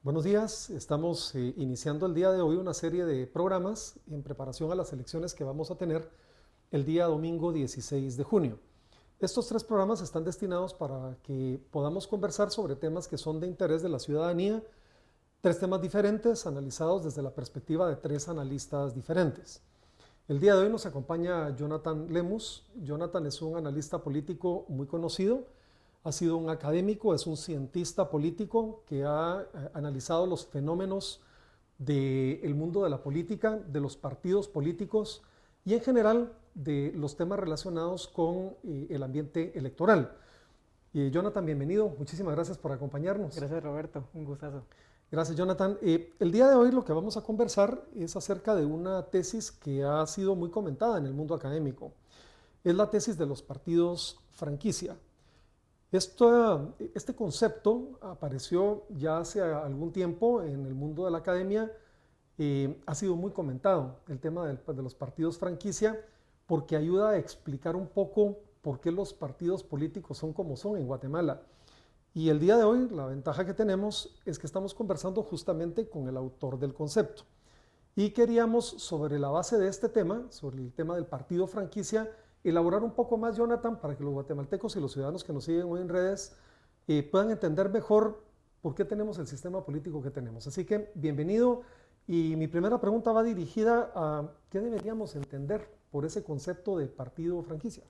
Buenos días, estamos iniciando el día de hoy una serie de programas en preparación a las elecciones que vamos a tener el día domingo 16 de junio. Estos tres programas están destinados para que podamos conversar sobre temas que son de interés de la ciudadanía, tres temas diferentes analizados desde la perspectiva de tres analistas diferentes. El día de hoy nos acompaña Jonathan Lemus. Jonathan es un analista político muy conocido. Ha sido un académico, es un cientista político que ha analizado los fenómenos del mundo de la política, de los partidos políticos y en general de los temas relacionados con el ambiente electoral. Jonathan, bienvenido. Muchísimas gracias por acompañarnos. Gracias, Roberto. Un gustazo. Gracias, Jonathan. El día de hoy lo que vamos a conversar es acerca de una tesis que ha sido muy comentada en el mundo académico. Es la tesis de los partidos franquicia. Este concepto apareció ya hace algún tiempo en el mundo de la academia. Ha sido muy comentado el tema de los partidos franquicia porque ayuda a explicar un poco por qué los partidos políticos son como son en Guatemala. Y el día de hoy la ventaja que tenemos es que estamos conversando justamente con el autor del concepto. Y queríamos, sobre la base de este tema, sobre el tema del partido franquicia, elaborar un poco más, Jonathan, para que los guatemaltecos y los ciudadanos que nos siguen hoy en redes puedan entender mejor por qué tenemos el sistema político que tenemos. Así que, bienvenido. Y mi primera pregunta va dirigida a qué deberíamos entender por ese concepto de partido franquicia.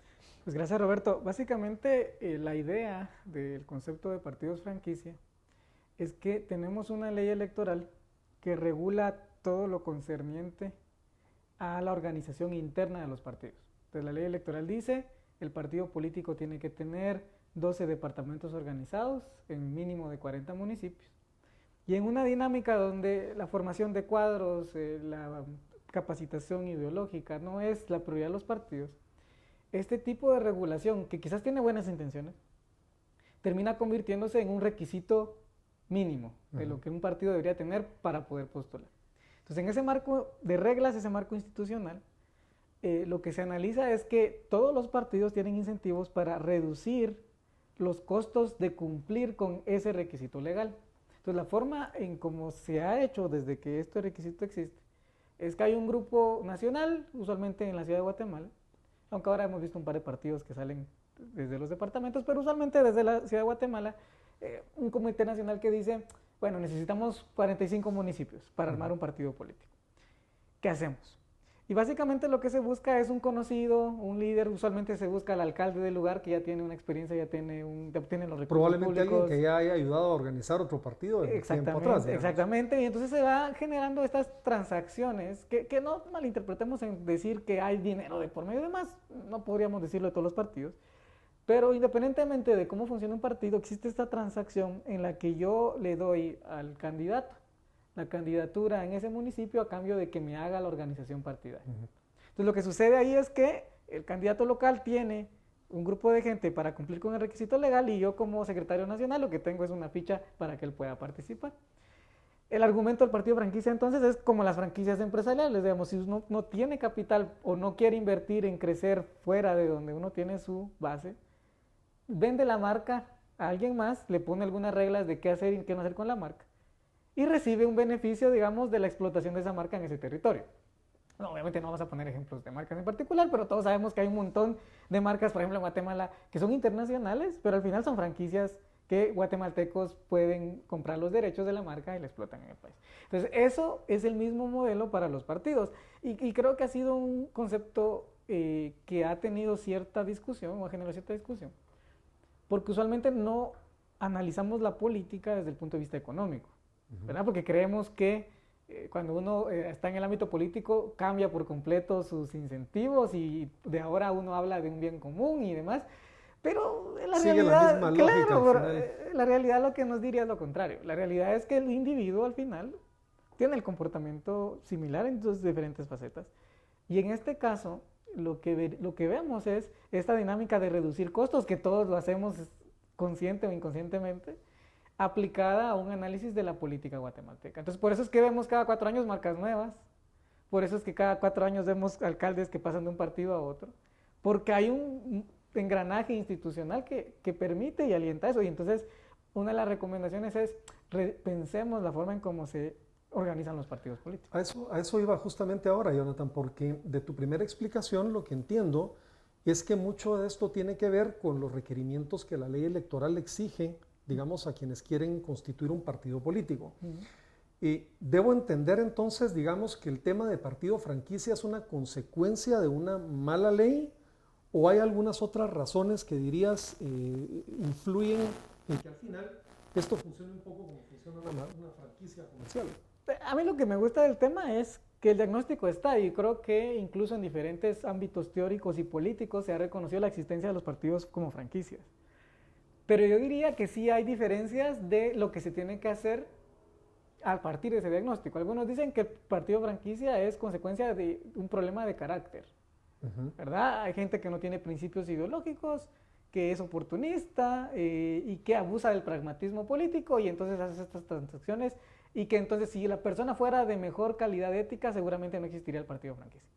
Pues gracias, Roberto. Básicamente, la idea del concepto de partidos franquicia es que tenemos una ley electoral que regula todo lo concerniente a la organización interna de los partidos. Entonces, la ley electoral dice el partido político tiene que tener 12 departamentos organizados en mínimo de 40 municipios. Y en una dinámica donde la formación de cuadros, la capacitación ideológica no es la prioridad de los partidos, este tipo de regulación, que quizás tiene buenas intenciones, termina convirtiéndose en un requisito mínimo de lo que un partido debería tener para poder postular. Entonces, en ese marco de reglas, ese marco institucional, lo que se analiza es que todos los partidos tienen incentivos para reducir los costos de cumplir con ese requisito legal. Entonces, la forma en cómo se ha hecho desde que este requisito existe es que hay un grupo nacional, usualmente en la ciudad de Guatemala, aunque ahora hemos visto un par de partidos que salen desde los departamentos, pero usualmente desde la ciudad de Guatemala, un comité nacional que dice, bueno, necesitamos 45 municipios para armar un partido político. ¿Qué hacemos? Y básicamente lo que se busca es un conocido, un líder. Usualmente se busca al alcalde del lugar que ya tiene una experiencia, ya tiene los recursos probablemente públicos. Alguien que ya haya ayudado a organizar otro partido en tiempo atrás, digamos. Exactamente, y entonces se va generando estas transacciones que no malinterpretemos en decir que hay dinero de por medio. Además, no podríamos decirlo de todos los partidos, pero independientemente de cómo funciona un partido, existe esta transacción en la que yo le doy al candidato la candidatura en ese municipio a cambio de que me haga la organización partidaria. Entonces, lo que sucede ahí es que el candidato local tiene un grupo de gente para cumplir con el requisito legal y yo como secretario nacional lo que tengo es una ficha para que él pueda participar. El argumento del partido franquicia entonces es como las franquicias empresariales, digamos, si uno no tiene capital o no quiere invertir en crecer fuera de donde uno tiene su base, vende la marca a alguien más, le pone algunas reglas de qué hacer y qué no hacer con la marca, y recibe un beneficio, digamos, de la explotación de esa marca en ese territorio. No, obviamente no vamos a poner ejemplos de marcas en particular, pero todos sabemos que hay un montón de marcas, por ejemplo en Guatemala, que son internacionales, pero al final son franquicias que guatemaltecos pueden comprar los derechos de la marca y la explotan en el país. Entonces, eso es el mismo modelo para los partidos. Y creo que ha sido un concepto que ha tenido cierta discusión, o ha generado cierta discusión, porque usualmente no analizamos la política desde el punto de vista económico, ¿verdad? Porque creemos que cuando uno está en el ámbito político cambia por completo sus incentivos y de ahora uno habla de un bien común y demás, pero en la realidad, la misma lógica, la realidad lo que nos diría es lo contrario. La realidad es que el individuo al final tiene el comportamiento similar en sus diferentes facetas y en este caso lo que vemos es esta dinámica de reducir costos, que todos lo hacemos consciente o inconscientemente, aplicada a un análisis de la política guatemalteca. Entonces, por eso es que vemos cada 4 años marcas nuevas, por eso es que cada 4 años vemos alcaldes que pasan de un partido a otro, porque hay un engranaje institucional que permite y alienta eso. Y entonces, una de las recomendaciones es pensemos la forma en cómo se organizan los partidos políticos. A eso iba justamente ahora, Jonathan, porque de tu primera explicación lo que entiendo es que mucho de esto tiene que ver con los requerimientos que la ley electoral exige, digamos, a quienes quieren constituir un partido político. Debo entender entonces, digamos, que el tema de partido franquicia es una consecuencia de una mala ley, o hay algunas otras razones que dirías influyen en que al final esto funcione un poco como funciona una franquicia comercial. A mí lo que me gusta del tema es que el diagnóstico está, y creo que incluso en diferentes ámbitos teóricos y políticos se ha reconocido la existencia de los partidos como franquicias. Pero yo diría que sí hay diferencias de lo que se tiene que hacer a partir de ese diagnóstico. Algunos dicen que el partido franquicia es consecuencia de un problema de carácter, ¿verdad? Hay gente que no tiene principios ideológicos, que es oportunista y que abusa del pragmatismo político y entonces hace estas transacciones, y que entonces si la persona fuera de mejor calidad ética seguramente no existiría el partido franquicia.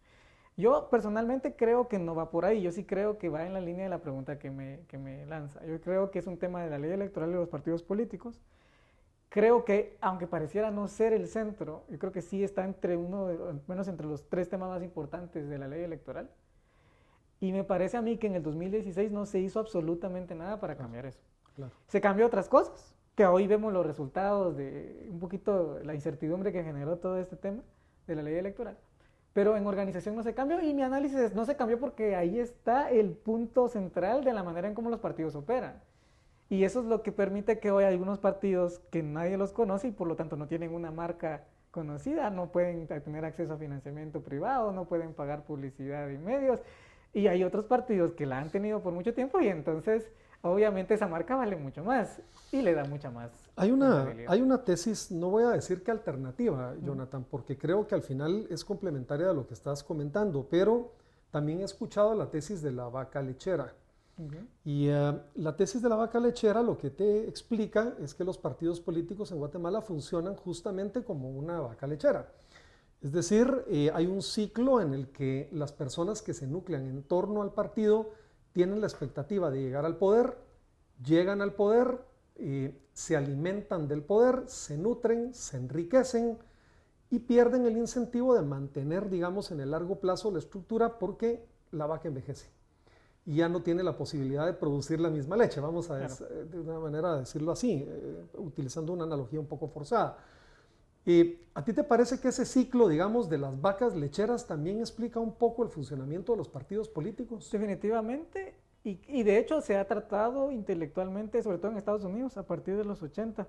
Yo personalmente creo que no va por ahí. Yo sí creo que va en la línea de la pregunta que me lanza. Yo creo que es un tema de la ley electoral de los partidos políticos. Creo que, aunque pareciera no ser el centro, yo creo que sí está al menos entre los 3 temas más importantes de la ley electoral. Y me parece a mí que en el 2016 no se hizo absolutamente nada para cambiar eso. Claro. Se cambió otras cosas, que hoy vemos los resultados de un poquito la incertidumbre que generó todo este tema de la ley electoral. Pero en organización no se cambió, y mi análisis es no se cambió porque ahí está el punto central de la manera en cómo los partidos operan. Y eso es lo que permite que hoy algunos partidos que nadie los conoce y por lo tanto no tienen una marca conocida, no pueden tener acceso a financiamiento privado, no pueden pagar publicidad en medios, y hay otros partidos que la han tenido por mucho tiempo y entonces obviamente esa marca vale mucho más y le da mucha más. Hay una tesis, no voy a decir que alternativa, Jonathan, porque creo que al final es complementaria de lo que estás comentando, pero también he escuchado la tesis de la vaca lechera. Y la tesis de la vaca lechera lo que te explica es que los partidos políticos en Guatemala funcionan justamente como una vaca lechera. Es decir, hay un ciclo en el que las personas que se nuclean en torno al partido tienen la expectativa de llegar al poder, llegan al poder, se alimentan del poder, se nutren, se enriquecen y pierden el incentivo de mantener, digamos, en el largo plazo la estructura porque la vaca envejece y ya no tiene la posibilidad de producir la misma leche, vamos a de una manera de decirlo así, utilizando una analogía un poco forzada. ¿A ti te parece que ese ciclo, digamos, de las vacas lecheras también explica un poco el funcionamiento de los partidos políticos? Definitivamente, y de hecho se ha tratado intelectualmente, sobre todo en Estados Unidos, a partir de los 80.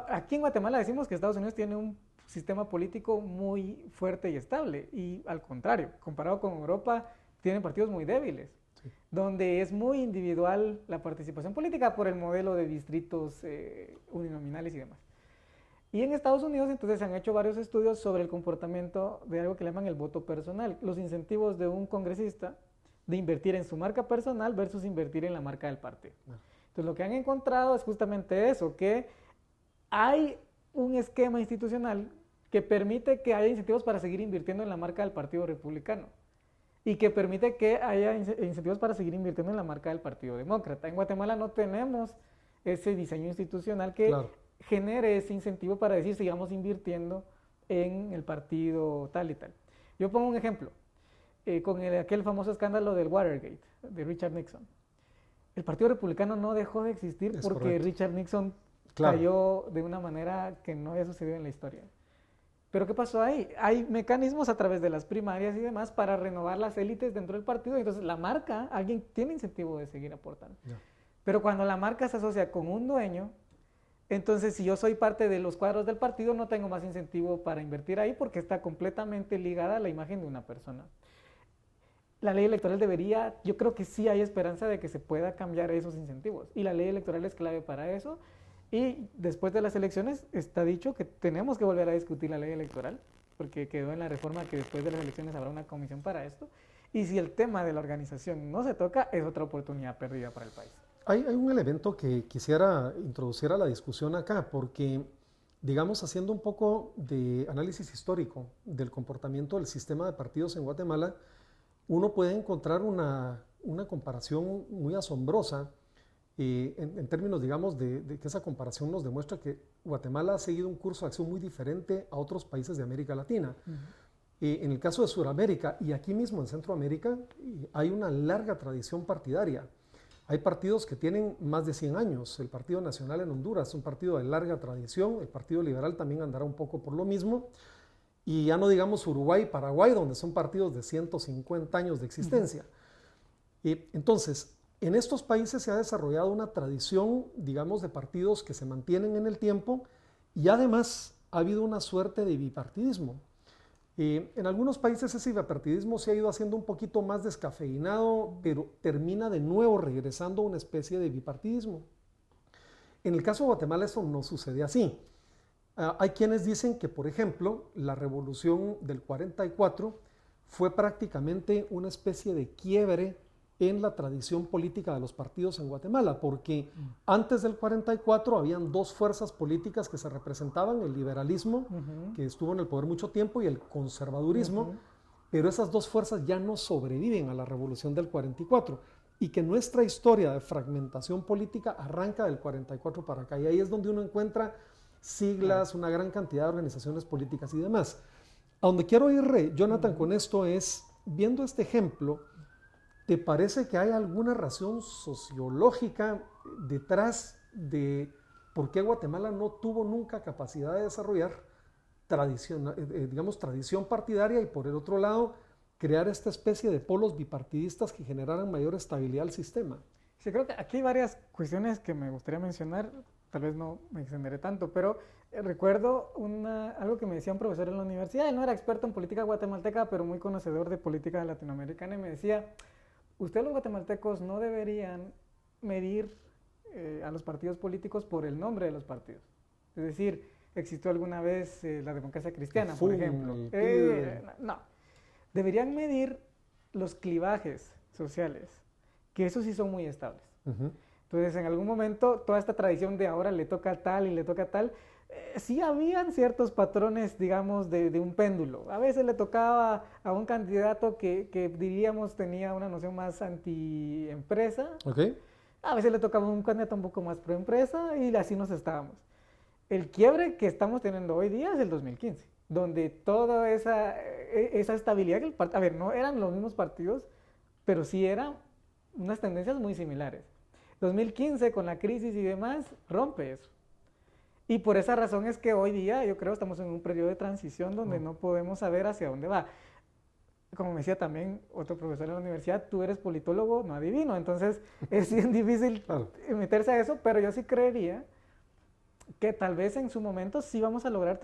Aquí en Guatemala decimos que Estados Unidos tiene un sistema político muy fuerte y estable, y al contrario, comparado con Europa, tienen partidos muy débiles, donde es muy individual la participación política por el modelo de distritos uninominales y demás. Y en Estados Unidos entonces se han hecho varios estudios sobre el comportamiento de algo que le llaman el voto personal, los incentivos de un congresista de invertir en su marca personal versus invertir en la marca del partido. Entonces lo que han encontrado es justamente eso, que hay un esquema institucional que permite que haya incentivos para seguir invirtiendo en la marca del Partido Republicano y que permite que haya incentivos para seguir invirtiendo en la marca del Partido Demócrata. En Guatemala no tenemos ese diseño institucional que genere ese incentivo para decir sigamos invirtiendo en el partido tal y tal. Yo pongo un ejemplo, con aquel famoso escándalo del Watergate, de Richard Nixon. El Partido Republicano no dejó de existir porque Richard Nixon cayó de una manera que no había sucedido en la historia. Pero ¿qué pasó ahí? Hay mecanismos a través de las primarias y demás para renovar las élites dentro del partido, y entonces la marca, alguien tiene incentivo de seguir aportando. Pero cuando la marca se asocia con un dueño, entonces si yo soy parte de los cuadros del partido no tengo más incentivo para invertir ahí porque está completamente ligada a la imagen de una persona. La ley electoral debería, yo creo que sí hay esperanza de que se pueda cambiar esos incentivos, y la ley electoral es clave para eso. Y después de las elecciones está dicho que tenemos que volver a discutir la ley electoral, porque quedó en la reforma que después de las elecciones habrá una comisión para esto. Y si el tema de la organización no se toca, es otra oportunidad perdida para el país. Hay un elemento que quisiera introducir a la discusión acá, porque, digamos, haciendo un poco de análisis histórico del comportamiento del sistema de partidos en Guatemala, uno puede encontrar una comparación muy asombrosa en términos, digamos, de que esa comparación nos demuestra que Guatemala ha seguido un curso de acción muy diferente a otros países de América Latina. En el caso de Sudamérica y aquí mismo en Centroamérica hay una larga tradición partidaria. Hay partidos que tienen más de 100 años. El Partido Nacional en Honduras es un partido de larga tradición. El Partido Liberal también andará un poco por lo mismo. Y ya no digamos Uruguay y Paraguay, donde son partidos de 150 años de existencia. Entonces, en estos países se ha desarrollado una tradición, digamos, de partidos que se mantienen en el tiempo y además ha habido una suerte de bipartidismo. En algunos países ese bipartidismo se ha ido haciendo un poquito más descafeinado, pero termina de nuevo regresando a una especie de bipartidismo. En el caso de Guatemala eso no sucede así. Hay quienes dicen que, por ejemplo, la revolución del 44 fue prácticamente una especie de quiebre en la tradición política de los partidos en Guatemala, porque antes del 44 habían dos fuerzas políticas que se representaban, el liberalismo, que estuvo en el poder mucho tiempo, y el conservadurismo, pero esas dos fuerzas ya no sobreviven a la revolución del 44, y que nuestra historia de fragmentación política arranca del 44 para acá, y ahí es donde uno encuentra siglas, una gran cantidad de organizaciones políticas y demás. A donde quiero ir, Jonathan, con esto es, viendo este ejemplo, ¿te parece que hay alguna razón sociológica detrás de por qué Guatemala no tuvo nunca capacidad de desarrollar tradición partidaria y por el otro lado crear esta especie de polos bipartidistas que generaran mayor estabilidad al sistema? Sí, creo que aquí hay varias cuestiones que me gustaría mencionar, tal vez no me extenderé tanto, pero recuerdo algo que me decía un profesor en la universidad. Él no era experto en política guatemalteca, pero muy conocedor de política latinoamericana, y me decía: ustedes los guatemaltecos no deberían medir a los partidos políticos por el nombre de los partidos. Es decir, existió alguna vez la democracia cristiana, por ejemplo. No, deberían medir los clivajes sociales, que esos sí son muy estables. Entonces, en algún momento, toda esta tradición de ahora le toca a tal y le toca a tal, sí habían ciertos patrones, digamos, de un péndulo. A veces le tocaba a un candidato que diríamos tenía una noción más anti-empresa. A veces le tocaba a un candidato un poco más pro-empresa y así nos estábamos. El quiebre que estamos teniendo hoy día es el 2015, donde toda esa estabilidad, a ver, no eran los mismos partidos, pero sí eran unas tendencias muy similares. 2015, con la crisis y demás, rompe eso. Y por esa razón es que hoy día, yo creo, estamos en un periodo de transición donde no podemos saber hacia dónde va. Como me decía también otro profesor en la universidad, tú eres politólogo, no adivino. Entonces, es bien difícil meterse a eso, pero yo sí creería que tal vez en su momento sí vamos a lograr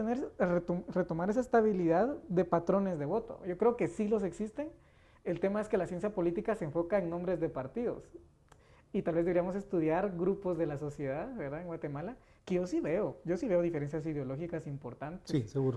retomar esa estabilidad de patrones de voto. Yo creo que sí los existen. El tema es que la ciencia política se enfoca en nombres de partidos. Y tal vez deberíamos estudiar grupos de la sociedad, ¿verdad? En Guatemala, que yo sí veo diferencias ideológicas importantes. Sí, seguro.